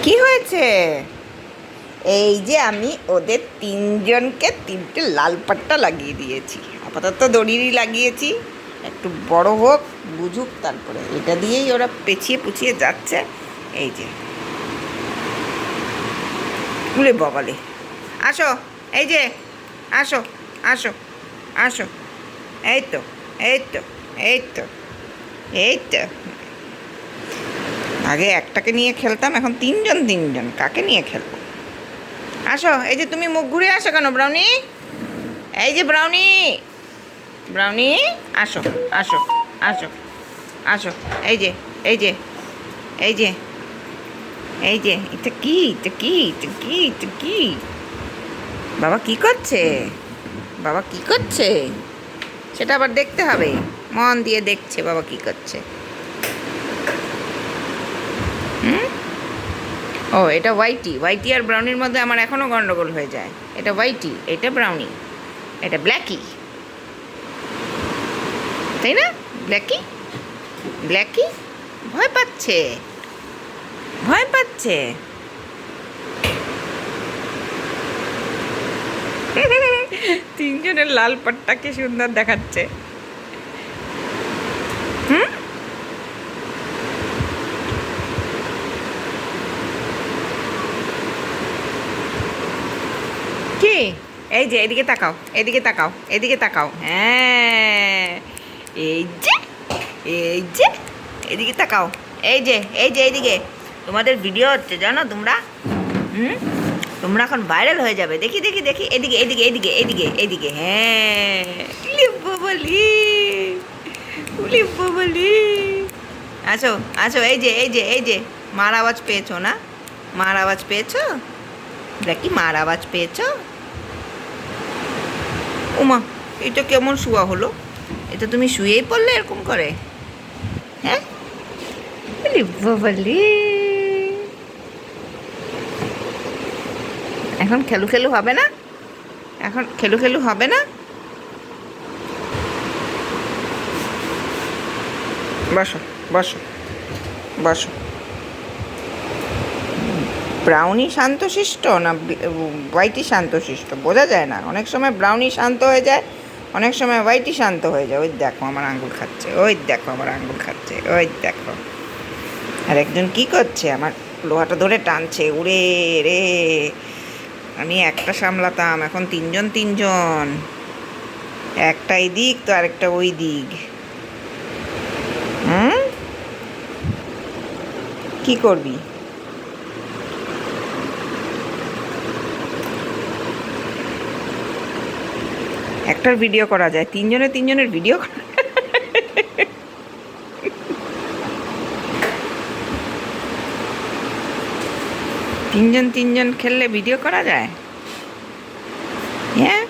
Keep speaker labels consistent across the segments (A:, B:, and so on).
A: কি হয়েছে? এই যে আমি ওদের তিনজনকে তিনটে লাল পাট্টা লাগিয়ে দিয়েছি। আপাতত দড়িরই লাগিয়েছি, একটু বড় হোক, বুঝুক, তারপরে এটা দিয়েই ওরা পেঁচিয়ে পুচিয়ে যাচ্ছে। এই যে, উড়ে বগলে, আসো, এই যে, আসো, আসো, আসো, এই তো, এই তো, এই তো, এই তো। আগে একটাকে নিয়ে খেলতাম, এখন তিনজন তিনজন, কাকে নিয়ে খেলবো? আসো, এই যে তুমি মুখ ঘুরে আসো কেন ব্রাউনি? এই যে ব্রাউনি, ব্রাউনি, আসো, আসো, আসো, আসো, এই যে, এই যে, এই যে, এই যে, এটা কি, এটা কি, এটা কি, এটা কি? বাবা কি করছে? বাবা কি করছে সেটা আবার দেখতে হবে। মন দিয়ে দেখছে বাবা কি করছে। হুম। ও, এটা হোয়াইটি। হোয়াইটি আর ব্রাউনির মধ্যে আমার এখনও গন্ডগোল হয়ে যায়। এটা হোয়াইটি, এটা ব্রাউনি, এটা ব্ল্যাকি, তাই না? ব্ল্যাকি, ব্ল্যাকি ভয় পাচ্ছে, ভয় পাচ্ছে। তিনজনের লাল পাট্টা কি সুন্দর দেখাচ্ছে। হুম। কি? এই যে এদিকে তাকাও, এদিকে তাকাও, এদিকে তাকাও। হ্যাঁ, এই যে, এই যে, এদিকে তাকাও। এই যে, এই যে, এইদিকে তোমাদের ভিডিও হচ্ছে জানো তোমরা? হুম। তোমরা এখন ভাইরাল হয়ে যাবে। দেখি দেখি দেখি, এদিকে এদিকে এদিকে এদিকে এদিকে। হ্যাঁ, লিব্বু বলি, লিব্বু বলি। আসো, আসো, এই যে, এই যে, এই যে, মার আওয়াজ পেয়েছো না? মার আওয়াজ পেয়েছো? দেখি মার আওয়াজ পেয়েছো? ওমা, এটা কেমন শুয়া হলো? এটা তুমি শুয়েই পড়লে এরকম করে? হ্যাঁ, বলি। এখন খেলু খেলু হবে না? এখন খেলু খেলু হবে না? বসো, বসো, বসো। ব্রাউনি শান্তশিষ্ট না হোয়াইটি শান্তশিষ্ট বোঝা যায় না। অনেক সময় ব্রাউনি শান্ত হয়ে যায়, অনেক সময় হোয়াইটি শান্ত হয়ে যায়। ওই দেখো আমার আঙ্গুল খাচ্ছে, ওই দেখো আমার আঙ্গুল খাচ্ছে, ওই দেখো। আর একজন কি করছে, আমার লোহাটা ধরে টানছে, উড়ে রে। আমি একটা সামলাতাম, এখন তিনজন তিনজন, একটা এই দিক তো আরেকটা ওই দিক। হুম। কি করবি? একটার ভিডিও করা যায়, তিনজনের তিনজনের ভিডিও তিনজন তিনজন খেললে ভিডিও করা যায়? হ্যাঁ।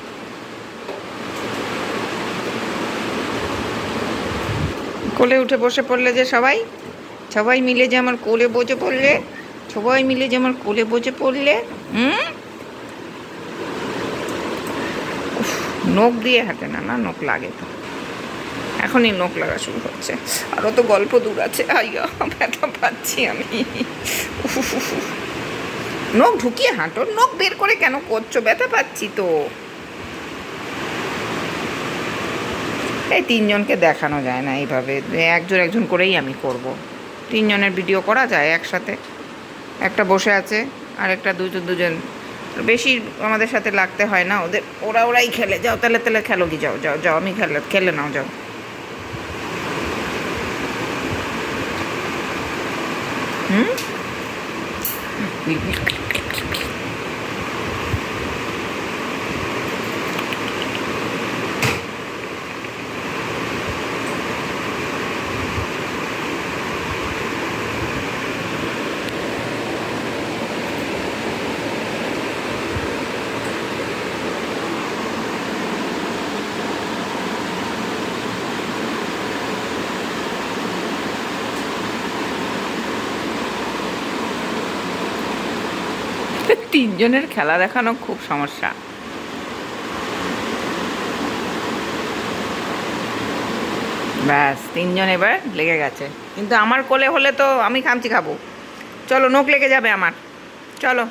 A: কোলে উঠে বসে পড়লে যে সবাই, সবাই মিলে যে আমার কোলে বসে পড়লে, সবাই মিলে যে আমার কোলে বসে পড়লে। হুম। নখ দিয়ে হাঁটে না, না নখ লাগে তো, এখনই নখ লাগা শুরু হচ্ছে। আরও তো গল্প দূর আছে। আইয়া, ব্যথা পাচ্ছি আমি। নখ ঢুকিয়ে হাঁটো, নখ বের করে কেন করছো? ব্যথা পাচ্ছি তো। এই তিনজনকে দেখানো যায় না এইভাবে, একজন একজন করেই আমি করব। তিনজনের ভিডিও করা যায় একসাথে? একটা বসে আছে, আর একটা দুজন দুজন, বেশি আমাদের সাথে লাগতে হয় না ওদের, ওরাই খেলে। যাও তাহলে, তাহলে খেলো কি, যাও যাও যাও, আমি খেলে খেলে নাও, যাও। হুম। তিনজনের খেলা দেখানো খুব সমস্যা। ব্যাস, তিনজন এবার লেগে গেছে। কিন্তু আমার কোলে হলে তো আমি খামচি খাবো। চলো, নখ লেগে যাবে আমার। চলো,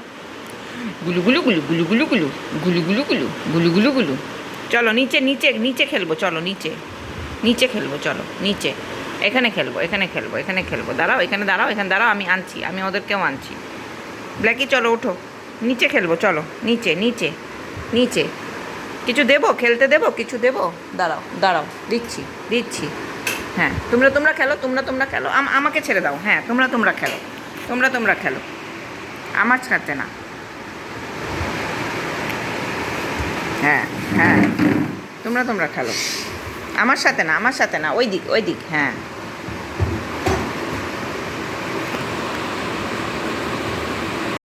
A: গুলু গুলু গুলু গুলু গুলু গুলু গুলু গুলু গুলু গুলু গুলু গুলু। চলো নিচে নিচে নিচে খেলবো, চলো নিচে নিচে খেলবো, চলো নিচে। এখানে খেলবো, এখানে খেলবো, এখানে খেলবো। দাঁড়াও, এখানে দাঁড়াও, এখানে দাঁড়াও, আমি আনছি, আমি ওদেরকেও আনছি। ব্ল্যাকি চলো ওঠো, নিচে খেলবো, চলো নিচে নিচে নিচে। কিছু দেবো, খেলতে দেবো, কিছু দেবো? দাঁড়াও দাঁড়াও, দিচ্ছি দিচ্ছি। হ্যাঁ, তোমরা খেলো, তোমরা খেলো, আমাকে ছেড়ে দাও। হ্যাঁ, তোমরা খেলো, তোমরা খেলো, আমার ছাড়তে না। হ্যাঁ হ্যাঁ, তোমরা খেলো, আমার সাথে না, আমার সাথে না, ওই দিক ওই দিক। হ্যাঁ।